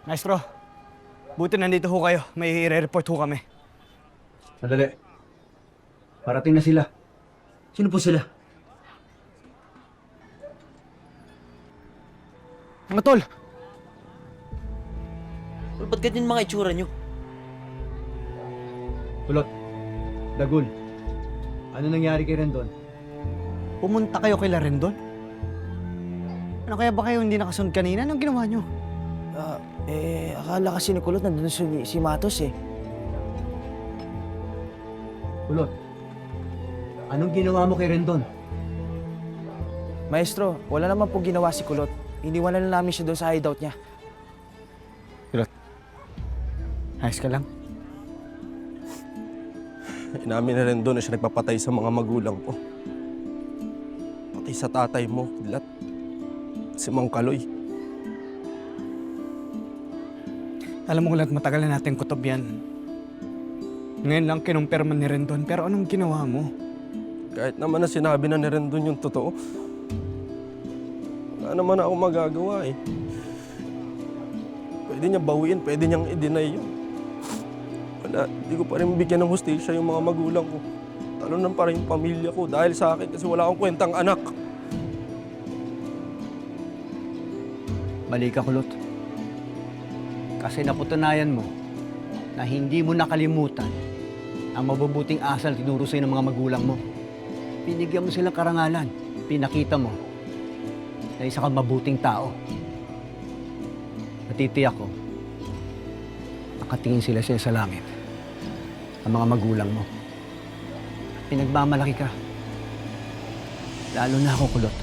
Maestro, buti nandito ho kayo. May i-report ho kami. Sandali. Parating na sila. Sino po sila? Mga tol! Well, ba't ganyan mga itsura nyo? Kulot. Dagul. Ano nangyari kay Rendon? Pumunta kayo kay Larendon? Ano kaya ba kayo hindi nakasunod kanina? Anong ginawa nyo? Akala kasi ni Kulot nandun si Matos eh. Kulot. Anong ginawa mo kay Rendon? Maestro, wala naman po ginawa si Kulot. Iniwanan na namin siya doon sa hideout niya. Ayos ka lang? Inamin na rin doon na siya nagpapatay sa mga magulang ko. Pati sa tatay mo, Dilat. Si Mang Kaloy. Alam mo ulit, matagal na natin kutob yan. Ngayon lang kinumpirma ni Rendon, pero anong ginawa mo? Kahit naman na sinabi na ni Rendon yung totoo, wala naman ako magagawa eh. Pwede niya bawiin, pwede niyang i-deny yun. Wala, di ko pa rin bigyan ng hustisya yung mga magulang ko. Talunan pa rin yung pamilya ko dahil sa akin kasi wala akong kwentang anak. Mali ka, Kulot. Kasi napatunayan mo na hindi mo nakalimutan ang mabubuting asal tinuro sa'yo ng mga magulang mo. Pinigyan mo silang karangalan. Pinakita mo na isa kang mabuting tao. Natitiyak ko, nakatingin sila sa langit, ang mga magulang mo. Pinagmamalaki ka. Lalo na ako, Kulot.